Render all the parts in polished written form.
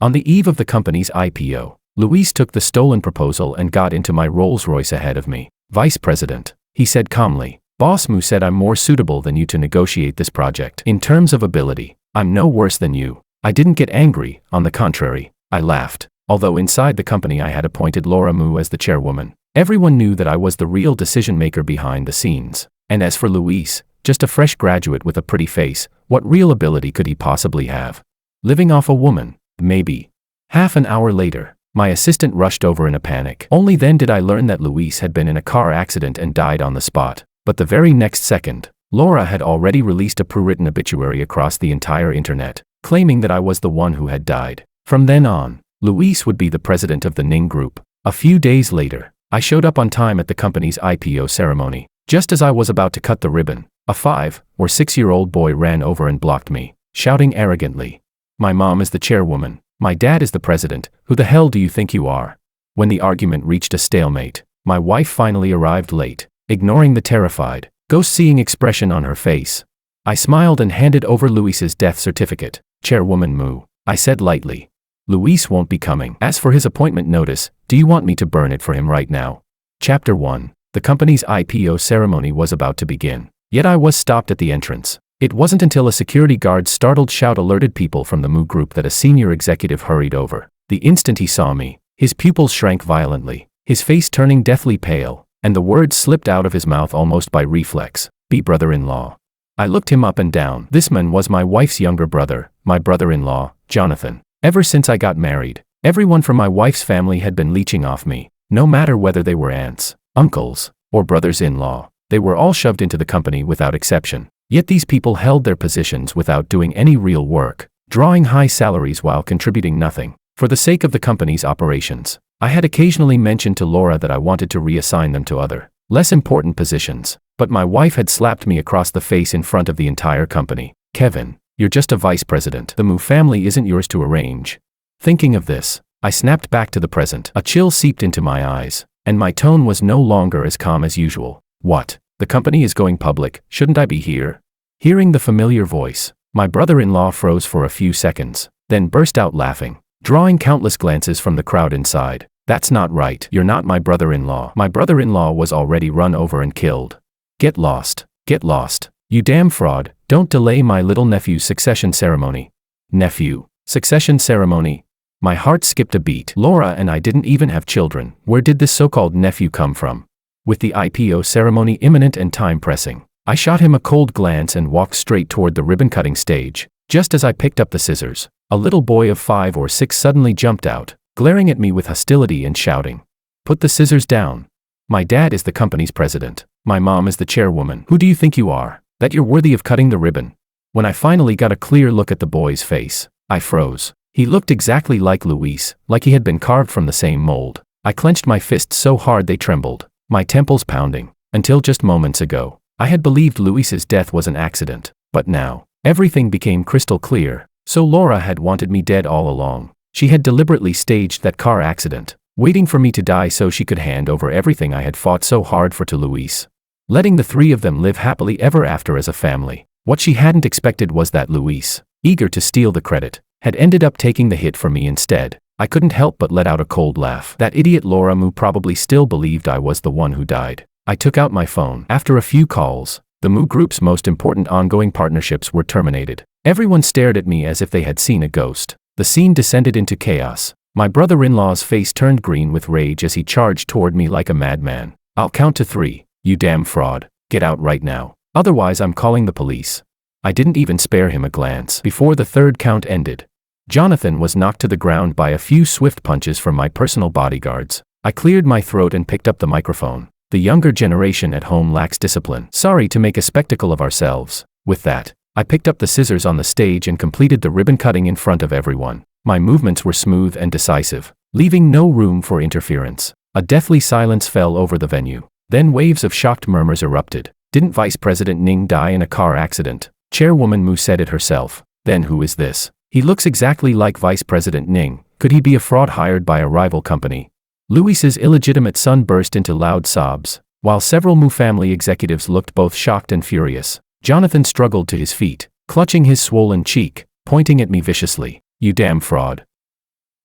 On the eve of the company's IPO, Luis took the stolen proposal and got into my Rolls-Royce ahead of me. "Vice President," he said calmly, "Boss Moo said I'm more suitable than you to negotiate this project. In terms of ability, I'm no worse than you." I didn't get angry, on the contrary, I laughed. Although inside the company I had appointed Laura Moo as the chairwoman, everyone knew that I was the real decision-maker behind the scenes. And as for Luis, just a fresh graduate with a pretty face, what real ability could he possibly have? Living off a woman, maybe. Half an hour later, my assistant rushed over in a panic. Only then did I learn that Luis had been in a car accident and died on the spot. But the very next second, Laura had already released a prewritten obituary across the entire internet, claiming that I was the one who had died. From then on, Luis would be the president of the Ning Group. A few days later, I showed up on time at the company's IPO ceremony. Just as I was about to cut the ribbon, a 5 or 6-year-old boy ran over and blocked me, shouting arrogantly, "My mom is the chairwoman. My dad is the president. Who the hell do you think you are?" When the argument reached a stalemate, my wife finally arrived late, ignoring the terrified, ghost-seeing expression on her face. I smiled and handed over Luis's death certificate. "Chairwoman Moo," I said lightly. "Luis won't be coming. As for his appointment notice, do you want me to burn it for him right now?" Chapter 1. The company's IPO ceremony was about to begin, yet I was stopped at the entrance. It wasn't until a security guard's startled shout alerted people from the Moo Group that a senior executive hurried over. The instant he saw me, his pupils shrank violently, his face turning deathly pale, and the words slipped out of his mouth almost by reflex, "Be brother-in-law." I looked him up and down. This man was my wife's younger brother, my brother-in-law, Jonathan. Ever since I got married, everyone from my wife's family had been leeching off me, no matter whether they were aunts, uncles, or brothers-in-law. They were all shoved into the company without exception. Yet these people held their positions without doing any real work, drawing high salaries while contributing nothing. For the sake of the company's operations, I had occasionally mentioned to Laura that I wanted to reassign them to other, less important positions, but my wife had slapped me across the face in front of the entire company. "Kevin, you're just a vice president. The Moo family isn't yours to arrange." Thinking of this, I snapped back to the present. A chill seeped into my eyes, and my tone was no longer as calm as usual. "What? The company is going public, shouldn't I be here?" Hearing the familiar voice, my brother-in-law froze for a few seconds, then burst out laughing, drawing countless glances from the crowd inside. "That's not right. You're not my brother-in-law. My brother-in-law was already run over and killed. Get lost. Get lost. You damn fraud. Don't delay my little nephew's succession ceremony." Nephew. Succession ceremony. My heart skipped a beat. Laura and I didn't even have children. Where did this so-called nephew come from? With the IPO ceremony imminent and time pressing, I shot him a cold glance and walked straight toward the ribbon-cutting stage. Just as I picked up the scissors, a little boy of 5 or 6 suddenly jumped out, glaring at me with hostility and shouting, "Put the scissors down. My dad is the company's president. My mom is the chairwoman. Who do you think you are, that you're worthy of cutting the ribbon?" When I finally got a clear look at the boy's face, I froze. He looked exactly like Luis, like he had been carved from the same mold. I clenched my fists so hard they trembled, my temples pounding. Until just moments ago, I had believed Luis's death was an accident, but now, everything became crystal clear. So Laura had wanted me dead all along. She had deliberately staged that car accident, waiting for me to die so she could hand over everything I had fought so hard for to Luis, letting the 3 of them live happily ever after as a family. What she hadn't expected was that Luis, eager to steal the credit, had ended up taking the hit for me instead. I couldn't help but let out a cold laugh. That idiot Laura Moo probably still believed I was the one who died. I took out my phone. After a few calls, the Moo Group's most important ongoing partnerships were terminated. Everyone stared at me as if they had seen a ghost. The scene descended into chaos. My brother-in-law's face turned green with rage as he charged toward me like a madman. "I'll count to 3. You damn fraud. Get out right now. Otherwise I'm calling the police." I didn't even spare him a glance. Before the 3rd count ended, Jonathan was knocked to the ground by a few swift punches from my personal bodyguards. I cleared my throat and picked up the microphone. "The younger generation at home lacks discipline. Sorry to make a spectacle of ourselves." With that, I picked up the scissors on the stage and completed the ribbon cutting in front of everyone. My movements were smooth and decisive, leaving no room for interference. A deathly silence fell over the venue. Then waves of shocked murmurs erupted. "Didn't Vice President Ning die in a car accident?" Chairwoman Moo said it herself. "Then who is this? He looks exactly like Vice President Ning. Could he be a fraud hired by a rival company?" Luis's illegitimate son burst into loud sobs, while several Moo family executives looked both shocked and furious. Jonathan struggled to his feet, clutching his swollen cheek, pointing at me viciously. "You damn fraud.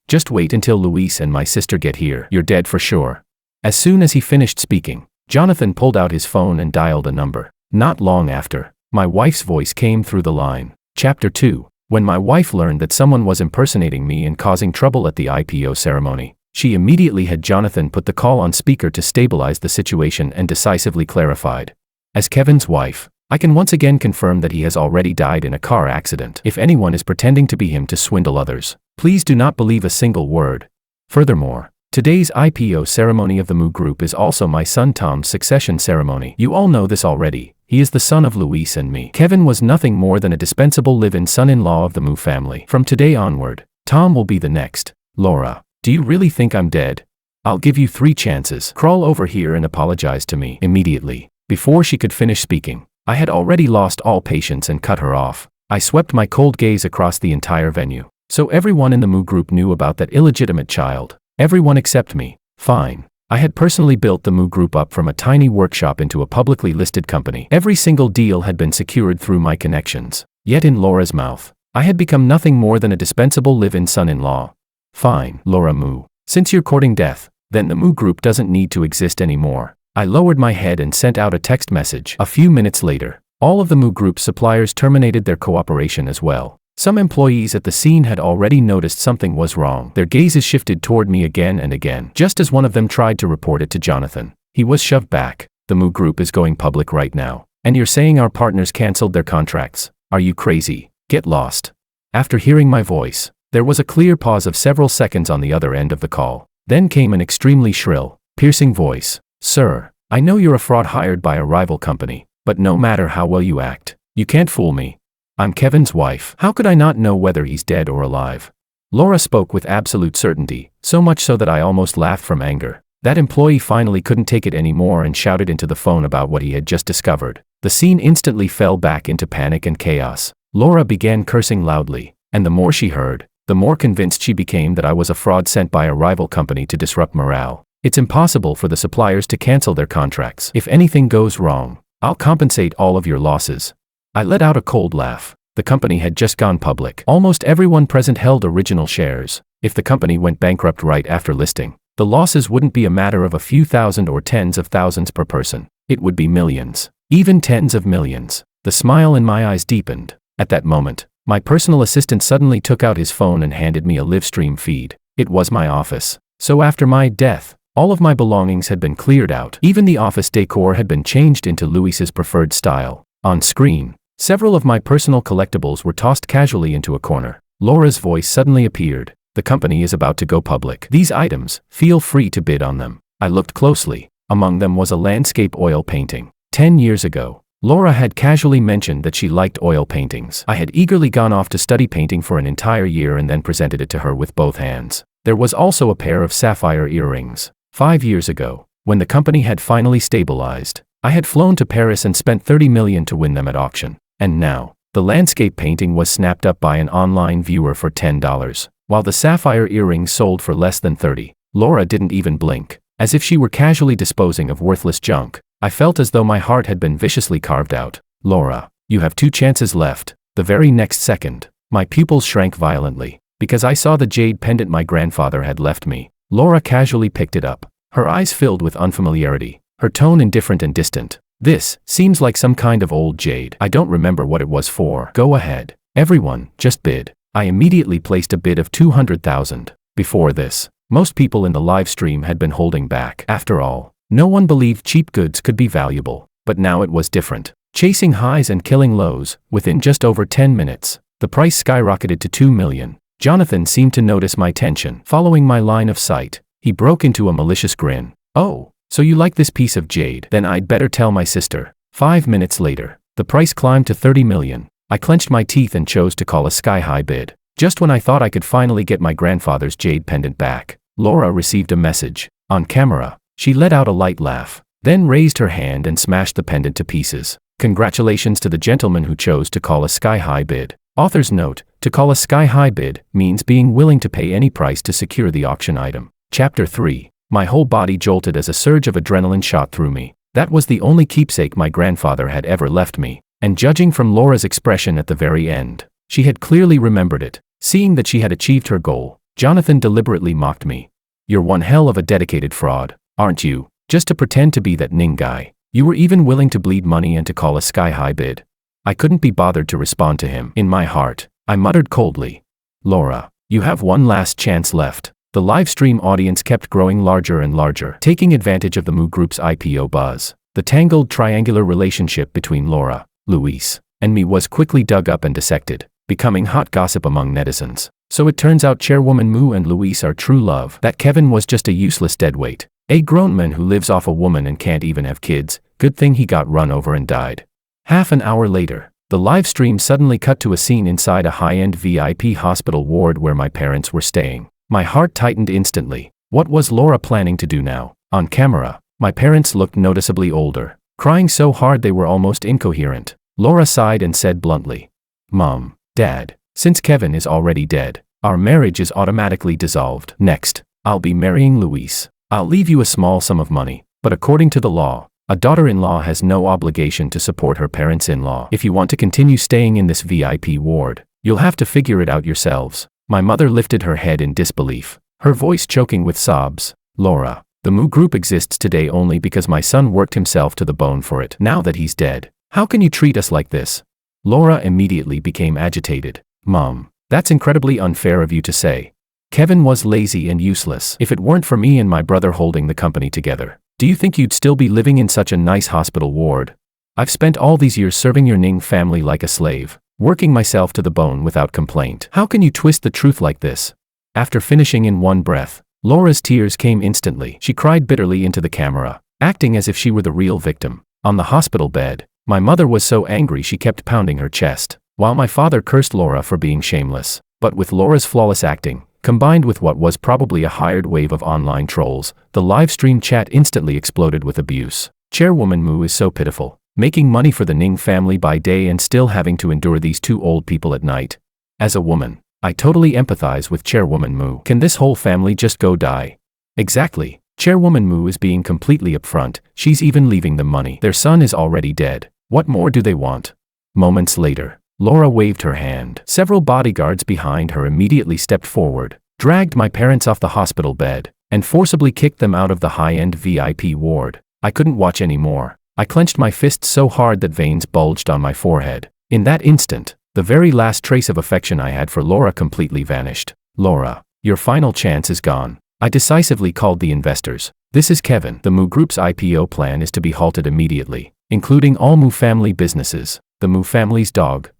Just wait until Luis and my sister get here. You're dead for sure. As soon as he finished speaking, Jonathan pulled out his phone and dialed a number. Not long after, my wife's voice came through the line. Chapter 2. When my wife learned that someone was impersonating me and causing trouble at the IPO ceremony, she immediately had Jonathan put the call on speaker to stabilize the situation and decisively clarified. As Kevin's wife, I can once again confirm that he has already died in a car accident. If anyone is pretending to be him to swindle others, please do not believe a single word. Furthermore, today's IPO ceremony of the Moo Group is also my son Tom's succession ceremony. You all know this already. He is the son of Luis and me. Kevin was nothing more than a dispensable live-in son-in-law of the Moo family. From today onward, Tom will be the next. Laura, do you really think I'm dead? I'll give you 3 chances. Crawl over here and apologize to me immediately. Before she could finish speaking, I had already lost all patience and cut her off. I swept my cold gaze across the entire venue. So everyone in the Moo Group knew about that illegitimate child. Everyone except me. Fine. I had personally built the Moo Group up from a tiny workshop into a publicly listed company. Every single deal had been secured through my connections. Yet in Laura's mouth, I had become nothing more than a dispensable live-in son-in-law. Fine, Laura Moo. Since you're courting death, then the Moo Group doesn't need to exist anymore. I lowered my head and sent out a text message. A few minutes later, all of the Moo Group suppliers terminated their cooperation as well. Some employees at the scene had already noticed something was wrong. Their gazes shifted toward me again and again. Just as one of them tried to report it to Jonathan, he was shoved back. The Moo Group is going public right now. And you're saying our partners canceled their contracts? Are you crazy? Get lost. After hearing my voice, there was a clear pause of several seconds on the other end of the call. Then came an extremely shrill, piercing voice. Sir, I know you're a fraud hired by a rival company, but no matter how well you act, you can't fool me. I'm Kevin's wife. How could I not know whether he's dead or alive? Laura spoke with absolute certainty, so much so that I almost laughed from anger. That employee finally couldn't take it anymore and shouted into the phone about what he had just discovered. The scene instantly fell back into panic and chaos. Laura began cursing loudly, and the more she heard, the more convinced she became that I was a fraud sent by a rival company to disrupt morale. It's impossible for the suppliers to cancel their contracts. If anything goes wrong, I'll compensate all of your losses. I let out a cold laugh. The company had just gone public. Almost everyone present held original shares. If the company went bankrupt right after listing, the losses wouldn't be a matter of a few thousand or tens of thousands per person. It would be millions, even tens of millions. The smile in my eyes deepened. At that moment, my personal assistant suddenly took out his phone and handed me a live stream feed. It was my office. So after my death, all of my belongings had been cleared out. Even the office decor had been changed into Luis's preferred style. On screen, several of my personal collectibles were tossed casually into a corner. Laura's voice suddenly appeared. The company is about to go public. These items, feel free to bid on them. I looked closely. Among them was a landscape oil painting. 10 years ago, Laura had casually mentioned that she liked oil paintings. I had eagerly gone off to study painting for an entire year and then presented it to her with both hands. There was also a pair of sapphire earrings. 5 years ago, when the company had finally stabilized, I had flown to Paris and spent $30 million to win them at auction. And now, the landscape painting was snapped up by an online viewer for $10, while the sapphire earrings sold for less than $30. Laura didn't even blink, as if she were casually disposing of worthless junk. I felt as though my heart had been viciously carved out. Laura, you have 2 chances left. The very next second, my pupils shrank violently, because I saw the jade pendant my grandfather had left me. Laura casually picked it up, her eyes filled with unfamiliarity, her tone indifferent and distant. This seems like some kind of old jade. I don't remember what it was for. Go ahead. Everyone, just bid. I immediately placed a bid of $200,000. Before this, most people in the live stream had been holding back. After all, no one believed cheap goods could be valuable. But now it was different. Chasing highs and killing lows, within just over 10 minutes, the price skyrocketed to $2 million. Jonathan seemed to notice my tension. Following my line of sight, he broke into a malicious grin. Oh, so you like this piece of jade? Then I'd better tell my sister. 5 minutes later, the price climbed to $30 million. I clenched my teeth and chose to call a sky-high bid. Just when I thought I could finally get my grandfather's jade pendant back, Laura received a message. On camera, she let out a light laugh, then raised her hand and smashed the pendant to pieces. Congratulations to the gentleman who chose to call a sky-high bid. Author's note, to call a sky-high bid means being willing to pay any price to secure the auction item. Chapter 3. My whole body jolted as a surge of adrenaline shot through me. That was the only keepsake my grandfather had ever left me, and judging from Laura's expression at the very end, she had clearly remembered it. Seeing that she had achieved her goal, Jonathan deliberately mocked me. You're one hell of a dedicated fraud, aren't you? Just to pretend to be that Ning guy. You were even willing to bleed money and to call a sky-high bid. I couldn't be bothered to respond to him. In my heart, I muttered coldly. Laura, you have one last chance left. The live stream audience kept growing larger and larger, taking advantage of the Moo Group's IPO buzz. The tangled triangular relationship between Laura, Luis, and me was quickly dug up and dissected, becoming hot gossip among netizens. So it turns out Chairwoman Moo and Luis are true love, that Kevin was just a useless deadweight. A grown man who lives off a woman and can't even have kids. Good thing he got run over and died. Half an hour later, the live stream suddenly cut to a scene inside a high-end VIP hospital ward where my parents were staying. My heart tightened instantly. What was Laura planning to do now? On camera, my parents looked noticeably older, crying so hard they were almost incoherent. Laura sighed and said bluntly, "Mom, Dad, since Kevin is already dead, our marriage is automatically dissolved. Next, I'll be marrying Luis. I'll leave you a small sum of money, but according to the law, a daughter-in-law has no obligation to support her parents-in-law. If you want to continue staying in this VIP ward, you'll have to figure it out yourselves." My mother lifted her head in disbelief, her voice choking with sobs. "Laura, the Moo Group exists today only because my son worked himself to the bone for it. Now that he's dead, how can you treat us like this?" Laura immediately became agitated. "Mom, that's incredibly unfair of you to say. Kevin was lazy and useless. If it weren't for me and my brother holding the company together, do you think you'd still be living in such a nice hospital ward? I've spent all these years serving your Ning family like a slave, working myself to the bone without complaint. How can you twist the truth like this?" After finishing in one breath, Laura's tears came instantly. She cried bitterly into the camera, acting as if she were the real victim. On the hospital bed, my mother was so angry she kept pounding her chest, while my father cursed Laura for being shameless. But with Laura's flawless acting, combined with what was probably a hired wave of online trolls, the live stream chat instantly exploded with abuse. Chairwoman Moo is so pitiful, making money for the Ning family by day and still having to endure these two old people at night. As a woman, I totally empathize with Chairwoman Moo. Can this whole family just go die? Exactly. Chairwoman Moo is being completely upfront. She's even leaving them money. Their son is already dead. What more do they want? Moments later, Laura waved her hand. Several bodyguards behind her immediately stepped forward, dragged my parents off the hospital bed, and forcibly kicked them out of the high-end VIP ward. I couldn't watch anymore. I clenched my fists so hard that veins bulged on my forehead. In that instant, the very last trace of affection I had for Laura completely vanished. "Laura, your final chance is gone." I decisively called the investors. "This is Kevin. The Moo Group's IPO plan is to be halted immediately, including all Moo family businesses. The Moo family's dog,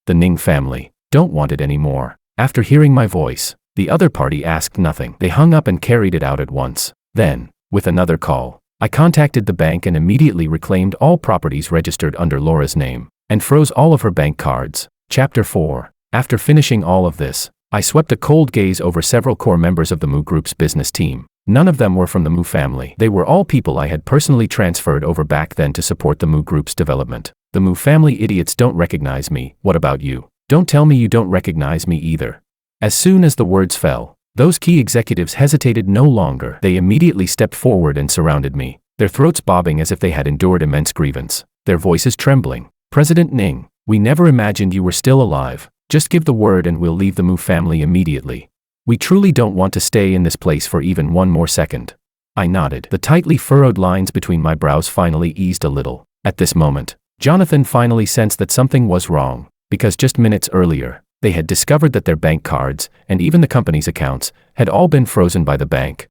the Ning family, don't want it anymore." After hearing my voice, the other party asked nothing. They hung up and carried it out at once. Then, with another call, I contacted the bank and immediately reclaimed all properties registered under Laura's name, and froze all of her bank cards. Chapter 4. After finishing all of this, I swept a cold gaze over several core members of the Moo Group's business team. None of them were from the Moo family. They were all people I had personally transferred over back then to support the Moo Group's development. The Moo family idiots don't recognize me. What about you? Don't tell me you don't recognize me either. As soon as the words fell, those key executives hesitated no longer. They immediately stepped forward and surrounded me, their throats bobbing as if they had endured immense grievance, their voices trembling. "President Ning, we never imagined you were still alive. Just give the word and we'll leave the Moo family immediately. We truly don't want to stay in this place for even one more second." I nodded. The tightly furrowed lines between my brows finally eased a little. At this moment, Jonathan finally sensed that something was wrong, because just minutes earlier, they had discovered that their bank cards, and even the company's accounts, had all been frozen by the bank.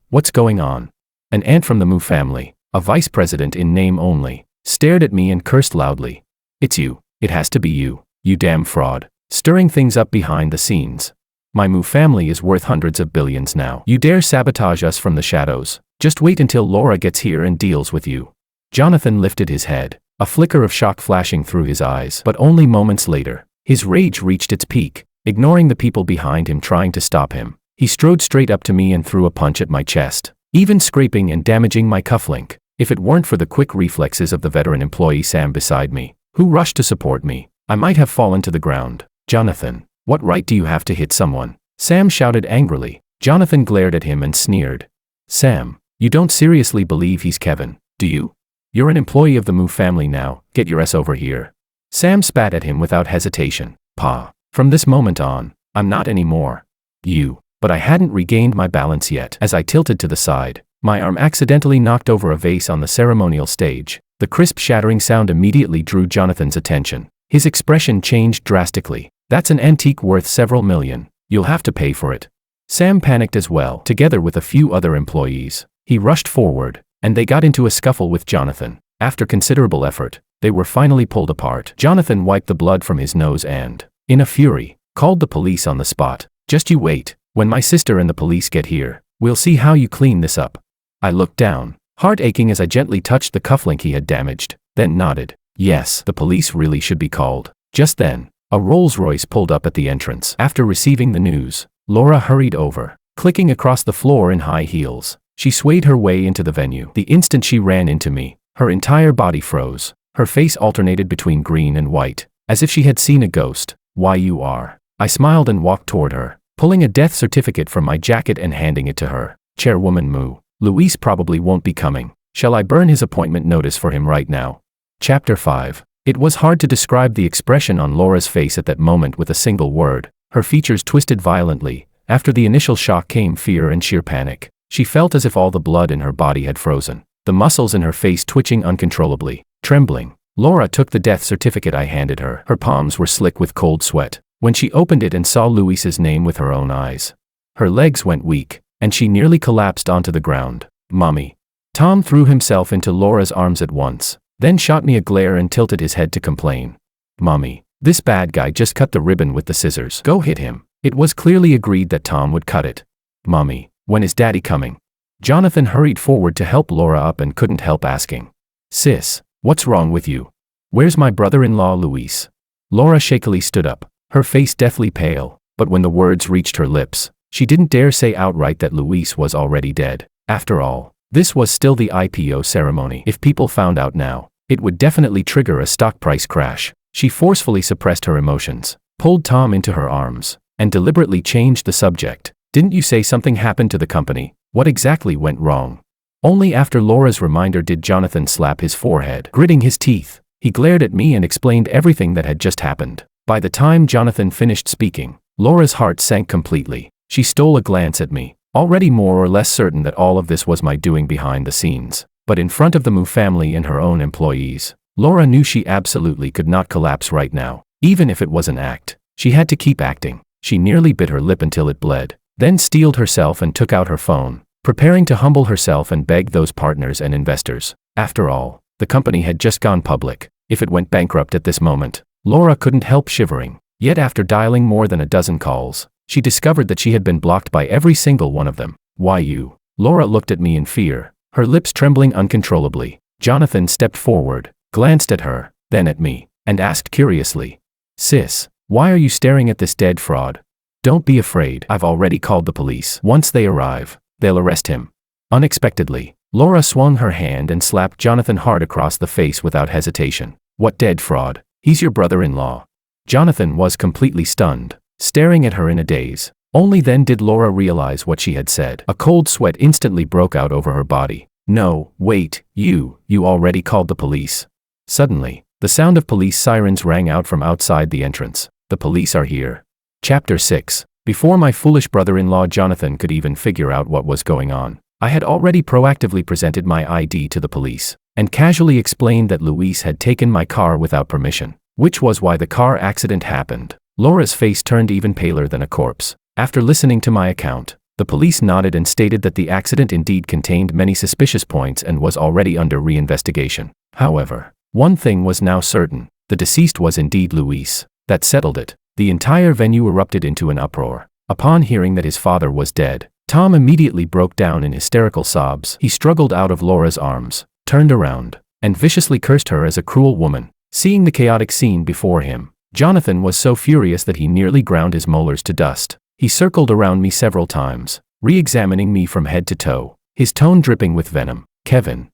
What's going on? An aunt from the Moo family, a vice president in name only, stared at me and cursed loudly. "It's you. It has to be you. You damn fraud. Stirring things up behind the scenes. My Moo family is worth hundreds of billions now. You dare sabotage us from the shadows. Just wait until Laura gets here and deals with you." Jonathan lifted his head, a flicker of shock flashing through his eyes. But only moments later, his rage reached its peak. Ignoring the people behind him trying to stop him, he strode straight up to me and threw a punch at my chest, even scraping and damaging my cufflink. If it weren't for the quick reflexes of the veteran employee Sam beside me, who rushed to support me, I might have fallen to the ground. "Jonathan, what right do you have to hit someone?" Sam shouted angrily. Jonathan glared at him and sneered. "Sam, you don't seriously believe he's Kevin, do you? You're an employee of the Moo family now. Get your ass over here." Sam spat at him without hesitation. "Pa, from this moment on, I'm not anymore." You. But I hadn't regained my balance yet. As I tilted to the side, my arm accidentally knocked over a vase on the ceremonial stage. The crisp shattering sound immediately drew Jonathan's attention. His expression changed drastically. That's an antique worth several million. You'll have to pay for it. Sam panicked as well, together with a few other employees. He rushed forward, and they got into a scuffle with Jonathan. After considerable effort, they were finally pulled apart. Jonathan wiped the blood from his nose and, in a fury, called the police on the spot. Just you wait. When my sister and the police get here, we'll see how you clean this up. I looked down, heart aching as I gently touched the cufflink he had damaged, then nodded. Yes, the police really should be called. Just then, a Rolls-Royce pulled up at the entrance. After receiving the news, Laura hurried over, clicking across the floor in high heels. She swayed her way into the venue. The instant she ran into me, her entire body froze. Her face alternated between green and white, as if she had seen a ghost. Why you are. I smiled and walked toward her, pulling a death certificate from my jacket and handing it to her. Chairwoman Moo. Luis probably won't be coming. Shall I burn his appointment notice for him right now? Chapter 5. It was hard to describe the expression on Laura's face at that moment with a single word. Her features twisted violently. After the initial shock came fear and sheer panic. She felt as if all the blood in her body had frozen, the muscles in her face twitching uncontrollably. Trembling, Laura took the death certificate I handed her. Her palms were slick with cold sweat. When she opened it and saw Luis's name with her own eyes, her legs went weak, and she nearly collapsed onto the ground. Mommy. Tom threw himself into Laura's arms at once, then shot me a glare and tilted his head to complain. Mommy, this bad guy just cut the ribbon with the scissors. Go hit him. It was clearly agreed that Tom would cut it. Mommy, when is Daddy coming? Jonathan hurried forward to help Laura up and couldn't help asking. Sis, what's wrong with you? Where's my brother-in-law Luis? Laura shakily stood up, her face deathly pale, but when the words reached her lips, she didn't dare say outright that Luis was already dead. After all, this was still the IPO ceremony. If people found out now, it would definitely trigger a stock price crash. She forcefully suppressed her emotions, pulled Tom into her arms, and deliberately changed the subject. Didn't you say something happened to the company? What exactly went wrong? Only after Laura's reminder did Jonathan slap his forehead. Gritting his teeth, he glared at me and explained everything that had just happened. By the time Jonathan finished speaking, Laura's heart sank completely. She stole a glance at me, already more or less certain that all of this was my doing behind the scenes. But in front of the Moo family and her own employees, Laura knew she absolutely could not collapse right now. Even if it was an act, she had to keep acting. She nearly bit her lip until it bled, then steeled herself and took out her phone, preparing to humble herself and beg those partners and investors. After all, the company had just gone public. If it went bankrupt at this moment, Laura couldn't help shivering. Yet after dialing more than a dozen calls, she discovered that she had been blocked by every single one of them. Why you? Laura looked at me in fear, her lips trembling uncontrollably. Jonathan stepped forward, glanced at her, then at me, and asked curiously, Sis, why are you staring at this dead fraud? Don't be afraid. I've already called the police. Once they arrive, they'll arrest him. Unexpectedly, Laura swung her hand and slapped Jonathan hard across the face without hesitation. What dead fraud? He's your brother-in-law. Jonathan was completely stunned, staring at her in a daze. Only then did Laura realize what she had said. A cold sweat instantly broke out over her body. No, wait, you already called the police. Suddenly, the sound of police sirens rang out from outside the entrance. The police are here. Chapter 6. Before my foolish brother-in-law Jonathan could even figure out what was going on, I had already proactively presented my ID to the police, and casually explained that Luis had taken my car without permission, which was why the car accident happened. Laura's face turned even paler than a corpse. After listening to my account, the police nodded and stated that the accident indeed contained many suspicious points and was already under reinvestigation. However, one thing was now certain: the deceased was indeed Luis. That settled it. The entire venue erupted into an uproar. Upon hearing that his father was dead, Tom immediately broke down in hysterical sobs. He struggled out of Laura's arms, turned around, and viciously cursed her as a cruel woman. Seeing the chaotic scene before him, Jonathan was so furious that he nearly ground his molars to dust. He circled around me several times, re-examining me from head to toe, his tone dripping with venom. Kevin,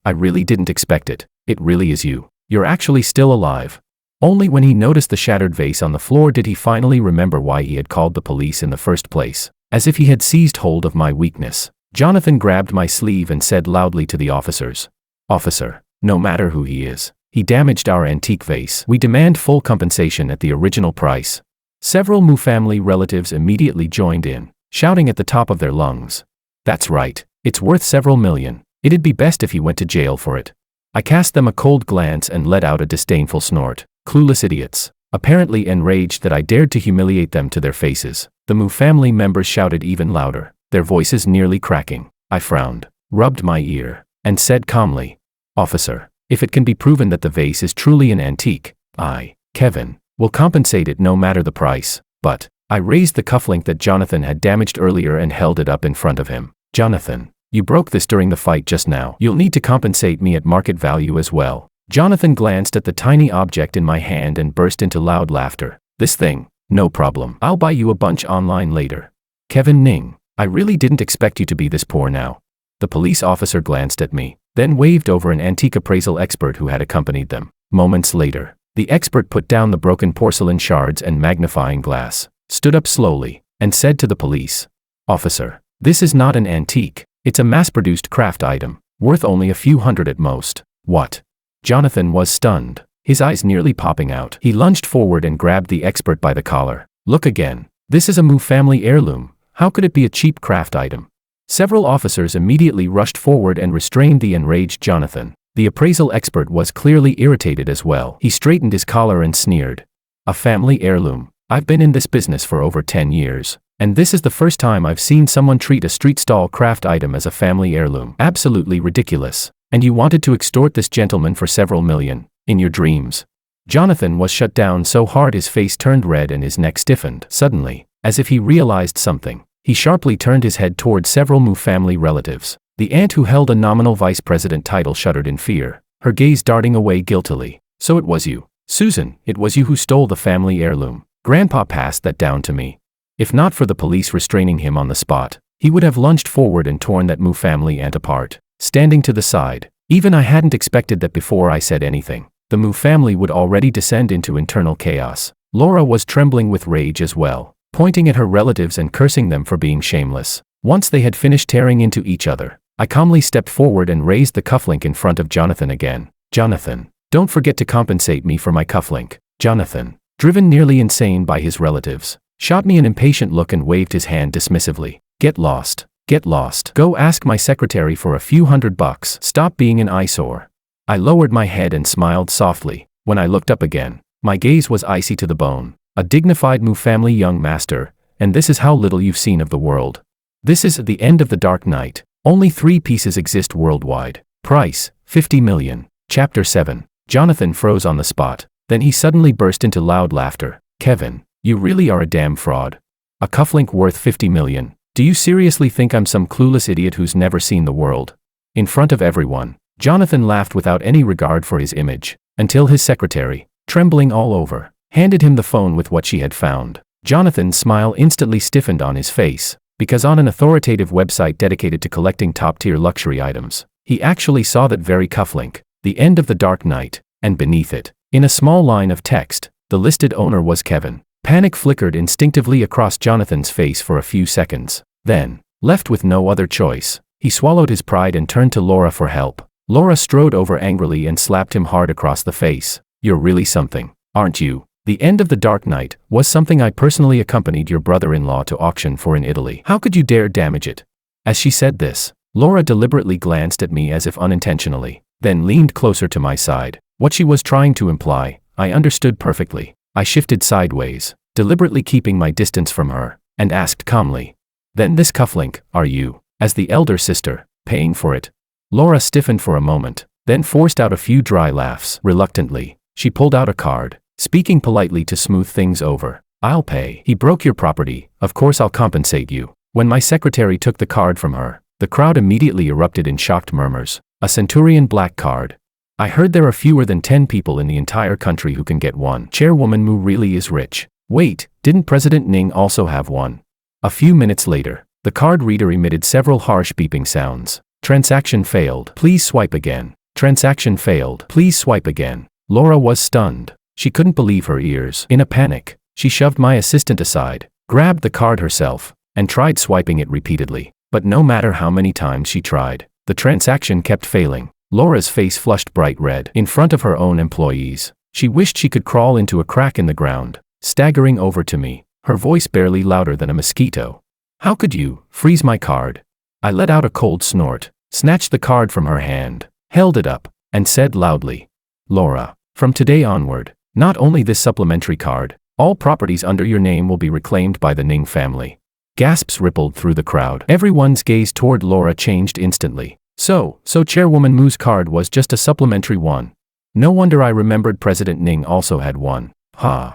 I really didn't expect it. It really is you. You're actually still alive. Only when he noticed the shattered vase on the floor did he finally remember why he had called the police in the first place. As if he had seized hold of my weakness, Jonathan grabbed my sleeve and said loudly to the officers, Officer, no matter who he is, he damaged our antique vase. We demand full compensation at the original price. Several Moo family relatives immediately joined in, shouting at the top of their lungs. That's right, it's worth several million. It'd be best if he went to jail for it. I cast them a cold glance and let out a disdainful snort. Clueless idiots. Apparently enraged that I dared to humiliate them to their faces, the Moo family members shouted even louder, their voices nearly cracking. I frowned, rubbed my ear, and said calmly, "Officer, if it can be proven that the vase is truly an antique, I, Kevin, will compensate it no matter the price." But I raised the cufflink that Jonathan had damaged earlier and held it up in front of him. "Jonathan, you broke this during the fight just now. You'll need to compensate me at market value as well." Jonathan glanced at the tiny object in my hand and burst into loud laughter. "This thing? No problem. I'll buy you a bunch online later." Kevin Ning, I really didn't expect you to be this poor now. The police officer glanced at me, then waved over an antique appraisal expert who had accompanied them. Moments later, the expert put down the broken porcelain shards and magnifying glass, stood up slowly, and said to the police, "Officer, this is not an antique. It's a mass-produced craft item, worth only a few hundred at most." "What?" Jonathan was stunned, his eyes nearly popping out. He lunged forward and grabbed the expert by the collar. "Look again. This is a Moo family heirloom. How could it be a cheap craft item?" Several officers immediately rushed forward and restrained the enraged Jonathan. The appraisal expert was clearly irritated as well. He straightened his collar and sneered. "A family heirloom? I've been in this business for over 10 years. And this is the first time I've seen someone treat a street stall craft item as a family heirloom. Absolutely ridiculous. And you wanted to extort this gentleman for several million, in your dreams." Jonathan was shut down so hard his face turned red and his neck stiffened. Suddenly, as if he realized something, he sharply turned his head toward several Moo family relatives. The aunt who held a nominal vice president title shuddered in fear, her gaze darting away guiltily. "So it was you, Susan, it was you who stole the family heirloom. Grandpa passed that down to me." If not for the police restraining him on the spot, he would have lunged forward and torn that Moo family aunt apart. Standing to the side, even I hadn't expected that before I said anything, the Moo family would already descend into internal chaos. Laura was trembling with rage as well, pointing at her relatives and cursing them for being shameless. Once they had finished tearing into each other, I calmly stepped forward and raised the cufflink in front of Jonathan again. "Jonathan, don't forget to compensate me for my cufflink." Jonathan, driven nearly insane by his relatives, shot me an impatient look and waved his hand dismissively. "Get lost. Get lost. Go ask my secretary for a few $100. Stop being an eyesore." I lowered my head and smiled softly. When I looked up again, my gaze was icy to the bone. "A dignified Moo family young master, and this is how little you've seen of the world. This is the end of the Dark Knight. Only 3 pieces exist worldwide. Price, 50 million. Chapter 7. Jonathan froze on the spot. Then he suddenly burst into loud laughter. "Kevin, you really are a damn fraud. A cufflink worth 50 million. Do you seriously think I'm some clueless idiot who's never seen the world?" In front of everyone, Jonathan laughed without any regard for his image, until his secretary, trembling all over, handed him the phone with what she had found. Jonathan's smile instantly stiffened on his face, because on an authoritative website dedicated to collecting top-tier luxury items, he actually saw that very cufflink, the end of the Dark Knight, and beneath it, in a small line of text, the listed owner was Kevin. Panic flickered instinctively across Jonathan's face for a few seconds. Then, left with no other choice, he swallowed his pride and turned to Laura for help. Laura strode over angrily and slapped him hard across the face. "You're really something, aren't you? The end of the Dark Knight was something I personally accompanied your brother-in-law to auction for in Italy. How could you dare damage it?" As she said this, Laura deliberately glanced at me as if unintentionally, then leaned closer to my side. What she was trying to imply, I understood perfectly. I shifted sideways, deliberately keeping my distance from her, and asked calmly, "Then this cufflink, are you, as the elder sister, paying for it?" Laura stiffened for a moment, then forced out a few dry laughs. Reluctantly, she pulled out a card, speaking politely to smooth things over. "I'll pay. He broke your property, of course I'll compensate you." When my secretary took the card from her, the crowd immediately erupted in shocked murmurs. "A Centurion Black card. I heard there are fewer than 10 people in the entire country who can get one. Chairwoman Moo really is rich. Wait, didn't President Ning also have one?" A few minutes later, the card reader emitted several harsh beeping sounds. "Transaction failed. Please swipe again. Transaction failed. Please swipe again." Laura was stunned. She couldn't believe her ears. In a panic, she shoved my assistant aside, grabbed the card herself, and tried swiping it repeatedly. But no matter how many times she tried, the transaction kept failing. Laura's face flushed bright red. In front of her own employees, she wished she could crawl into a crack in the ground. staggering over to me, her voice barely louder than a mosquito. How could you freeze my card? I let out a cold snort, snatched the card from her hand, held it up, and said loudly, Laura, from today onward, not only this supplementary card, all properties under your name will be reclaimed by the Ning family. Gasps rippled through the crowd. Everyone's gaze toward Laura changed instantly. So Chairwoman Moo's card was just a supplementary one. No wonder I remembered President Ning also had one.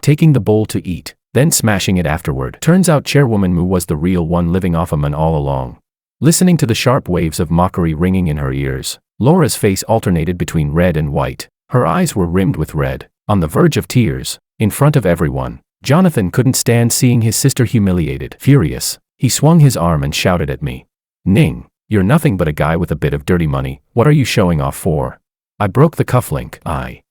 Taking the bowl to eat, then smashing it afterward. Turns out Chairwoman Moo was the real one living off a man all along. Listening to the sharp waves of mockery ringing in her ears, Laura's face alternated between red and white. Her eyes were rimmed with red, on the verge of tears. In front of everyone, Jonathan couldn't stand seeing his sister humiliated. Furious, he swung his arm and shouted at me. Ning, you're nothing but a guy with a bit of dirty money. What are you showing off for? I broke the cufflink.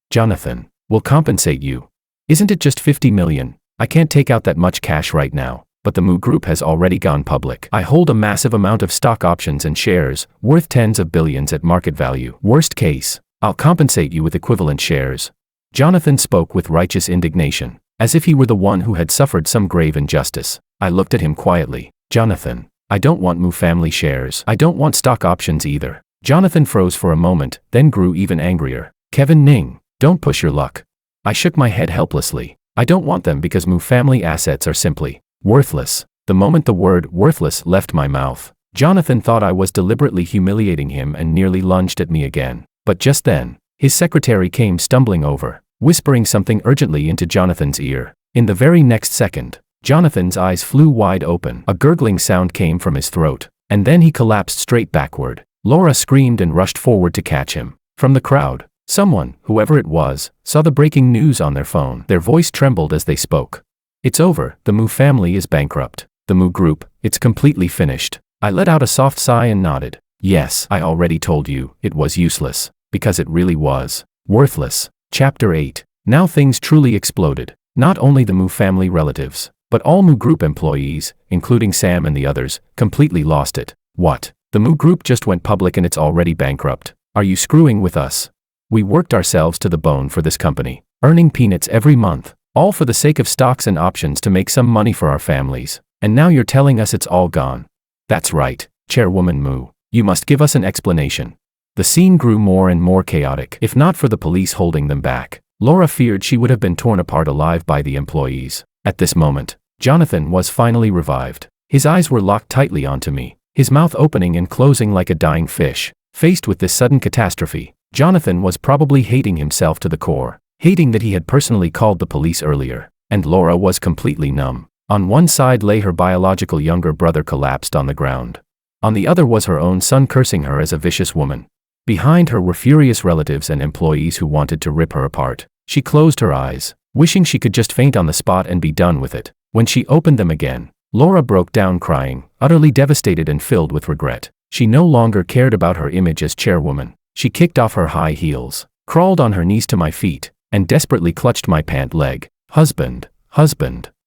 Jonathan, will compensate you. Isn't it just 50 million? I can't take out that much cash right now, but the Moo Group has already gone public. I hold a massive amount of stock options and shares, worth tens of billions at market value. Worst case, I'll compensate you with equivalent shares. Jonathan spoke with righteous indignation, as if he were the one who had suffered some grave injustice. I looked at him quietly. Jonathan, I don't want Moo family shares. I don't want stock options either. Jonathan froze for a moment, then grew even angrier. Kevin Ning, don't push your luck. I shook my head helplessly. I don't want them because Moo family assets are simply worthless. The moment the word worthless left my mouth, Jonathan thought I was deliberately humiliating him and nearly lunged at me again. But just then, his secretary came stumbling over, whispering something urgently into Jonathan's ear. In the very next second, Jonathan's eyes flew wide open. A gurgling sound came from his throat, and then he collapsed straight backward. Laura screamed and rushed forward to catch him. From the crowd, someone, whoever it was, saw the breaking news on their phone. Their voice trembled as they spoke. It's over, the Moo family is bankrupt. The Moo Group, it's completely finished. I let out a soft sigh and nodded. Yes, I already told you, it was useless. Because it really was. Worthless. Chapter 8. Now things truly exploded. Not only the Moo family relatives, but all Moo Group employees, including Sam and the others, completely lost it. What? The Moo Group just went public and it's already bankrupt. Are you screwing with us? We worked ourselves to the bone for this company, earning peanuts every month, all for the sake of stocks and options to make some money for our families. And now you're telling us it's all gone. That's right, Chairwoman Moo. You must give us an explanation. The scene grew more and more chaotic. If not for the police holding them back, Laura feared she would have been torn apart alive by the employees. At this moment, Jonathan was finally revived. His eyes were locked tightly onto me, his mouth opening and closing like a dying fish. Faced with this sudden catastrophe, Jonathan was probably hating himself to the core, hating that he had personally called the police earlier. And Laura was completely numb. On one side lay her biological younger brother collapsed on the ground. On the other was her own son cursing her as a vicious woman. Behind her were furious relatives and employees who wanted to rip her apart. She closed her eyes, wishing she could just faint on the spot and be done with it. When she opened them again, Laura broke down crying, utterly devastated and filled with regret. She no longer cared about her image as chairwoman. She kicked off her high heels, crawled on her knees to my feet, and desperately clutched my pant leg. Husband,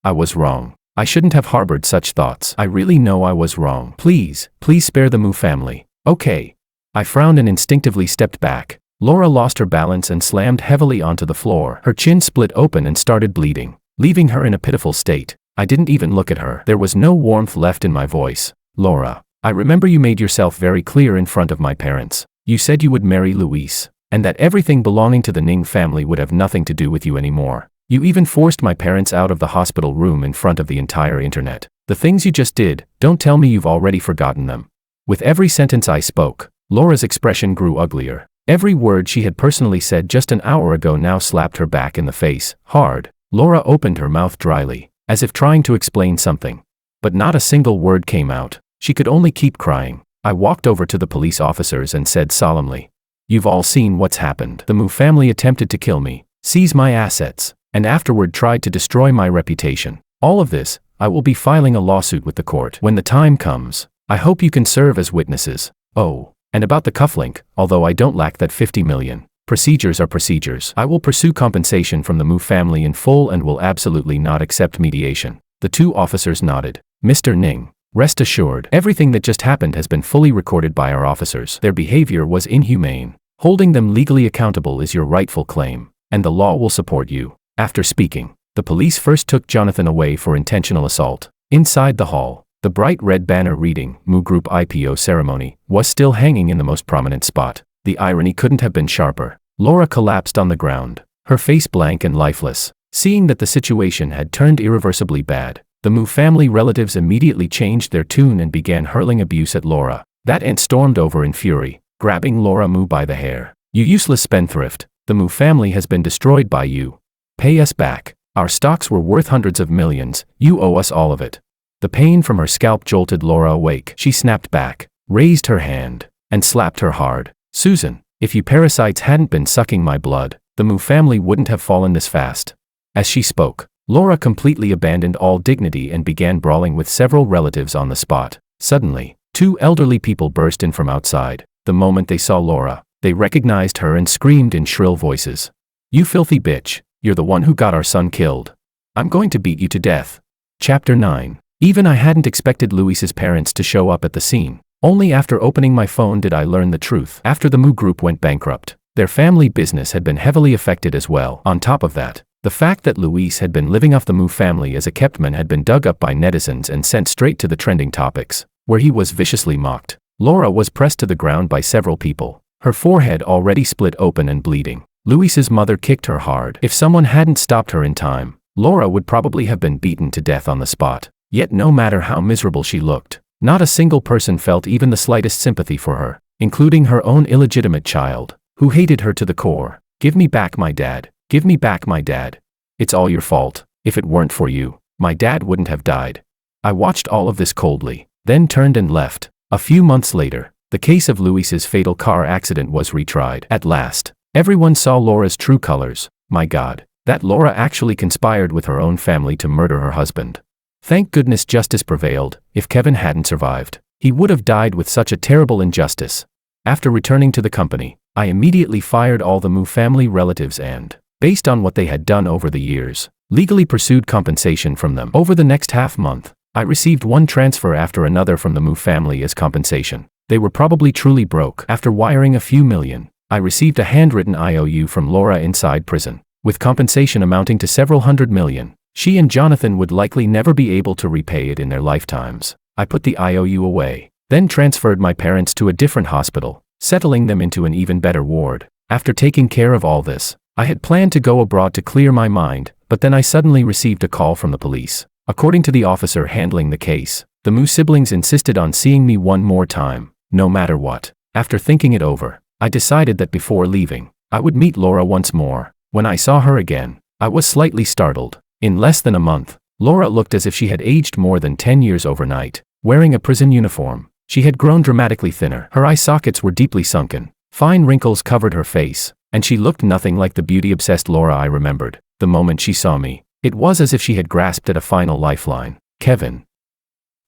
I was wrong. I shouldn't have harbored such thoughts. I really know I was wrong. Please spare the Moo family. Okay. I frowned and instinctively stepped back. Laura lost her balance and slammed heavily onto the floor. Her chin split open and started bleeding, leaving her in a pitiful state. I didn't even look at her. There was no warmth left in my voice. Laura, I remember you made yourself very clear in front of my parents. You said you would marry Luis, and that everything belonging to the Ning family would have nothing to do with you anymore. You even forced my parents out of the hospital room in front of the entire internet. The things you just did, don't tell me you've already forgotten them. With every sentence I spoke, Laura's expression grew uglier. Every word she had personally said just an hour ago now slapped her back in the face, hard. Laura opened her mouth dryly, as if trying to explain something. But not a single word came out. She could only keep crying. I walked over to the police officers and said solemnly, "You've all seen what's happened. The Moo family attempted to kill me, seize my assets, and afterward tried to destroy my reputation. All of this, I will be filing a lawsuit with the court. When the time comes, I hope you can serve as witnesses. Oh. And about the cufflink, although I don't lack that 50 million, procedures are procedures. I will pursue compensation from the Moo family in full and will absolutely not accept mediation." The two officers nodded. Mr. Ning, rest assured, everything that just happened has been fully recorded by our officers. Their behavior was inhumane. Holding them legally accountable is your rightful claim, and the law will support you. After speaking, The police first took Jonathan away for intentional assault. Inside the hall, the bright red banner reading, Moo Group IPO ceremony, was still hanging in the most prominent spot. The irony couldn't have been sharper. Laura collapsed on the ground, her face blank and lifeless. Seeing that the situation had turned irreversibly bad, the Moo family relatives immediately changed their tune and began hurling abuse at Laura. That aunt stormed over in fury, grabbing Laura Moo by the hair. "You useless spendthrift, the Moo family has been destroyed by you. Pay us back. Our stocks were worth hundreds of millions, you owe us all of it." The pain from her scalp jolted Laura awake. She snapped back, raised her hand, and slapped her hard. "Susan, if you parasites hadn't been sucking my blood, the Moo family wouldn't have fallen this fast." As she spoke, Laura completely abandoned all dignity and began brawling with several relatives on the spot. Suddenly, two elderly people burst in from outside. The moment they saw Laura, they recognized her and screamed in shrill voices. "You filthy bitch, you're the one who got our son killed. I'm going to beat you to death." Chapter 9. Even I hadn't expected Luis's parents to show up at the scene. Only after opening my phone did I learn the truth. After the Moo Group went bankrupt, their family business had been heavily affected as well. On top of that, the fact that Luis had been living off the Moo family as a keptman had been dug up by netizens and sent straight to the trending topics, where he was viciously mocked. Laura was pressed to the ground by several people, her forehead already split open and bleeding. Luis's mother kicked her hard. If someone hadn't stopped her in time, Laura would probably have been beaten to death on the spot. Yet no matter how miserable she looked, not a single person felt even the slightest sympathy for her, including her own illegitimate child, who hated her to the core. "Give me back my dad. Give me back my dad. It's all your fault. If it weren't for you, my dad wouldn't have died." I watched all of this coldly, then turned and left. A few months later, the case of Luis's fatal car accident was retried. At last, everyone saw Laura's true colors. My God, that Laura actually conspired with her own family to murder her husband. Thank goodness justice prevailed. If Kevin hadn't survived, he would have died with such a terrible injustice. After returning to the company, I immediately fired all the Moo family relatives and, based on what they had done over the years, legally pursued compensation from them. Over the next half-month, I received one transfer after another from the Moo family as compensation. They were probably truly broke. After wiring a few million, I received a handwritten IOU from Laura inside prison, with compensation amounting to several hundred million. She and Jonathan would likely never be able to repay it in their lifetimes. I put the IOU away, then transferred my parents to a different hospital, settling them into an even better ward. After taking care of all this, I had planned to go abroad to clear my mind, but then I suddenly received a call from the police. According to the officer handling the case, the Moo siblings insisted on seeing me one more time, no matter what. After thinking it over, I decided that before leaving, I would meet Laura once more. When I saw her again, I was slightly startled. In less than a month, Laura looked as if she had aged more than 10 years overnight. Wearing a prison uniform, she had grown dramatically thinner. Her eye sockets were deeply sunken. Fine wrinkles covered her face, and she looked nothing like the beauty-obsessed Laura I remembered. The moment she saw me, it was as if she had grasped at a final lifeline. "Kevin.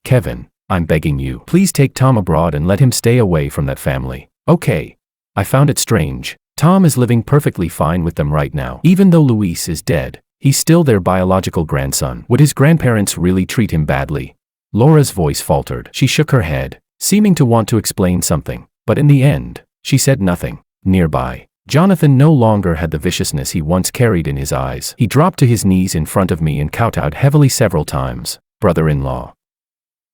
Kevin, I'm begging you. Please take Tom abroad and let him stay away from that family." "Okay." I found it strange. Tom is living perfectly fine with them right now. Even though Luis is dead, he's still their biological grandson. Would his grandparents really treat him badly? Laura's voice faltered. She shook her head, seeming to want to explain something, but in the end, she said nothing. Nearby, Jonathan no longer had the viciousness he once carried in his eyes. He dropped to his knees in front of me and kowtowed heavily several times. "Brother-in-law.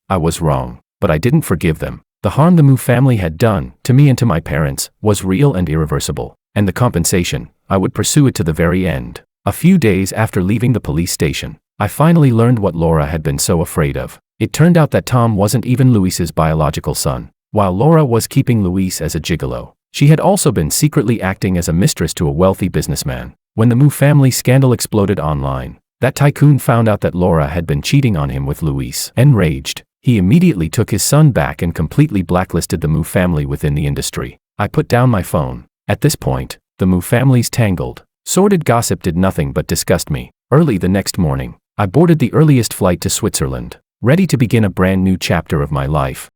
I was wrong, but I didn't forgive them. The harm the Moo family had done, to me and to my parents, was real and irreversible, and the compensation, I would pursue it to the very end." A few days after leaving the police station, I finally learned what Laura had been so afraid of. It turned out that Tom wasn't even Luis's biological son. While Laura was keeping Luis as a gigolo, she had also been secretly acting as a mistress to a wealthy businessman. When the Moo family scandal exploded online, that tycoon found out that Laura had been cheating on him with Luis. Enraged, he immediately took his son back and completely blacklisted the Moo family within the industry. I put down my phone. At this point, the Moo family's tangled, sordid gossip did nothing but disgust me. Early the next morning, I boarded the earliest flight to Switzerland, ready to begin a brand new chapter of my life.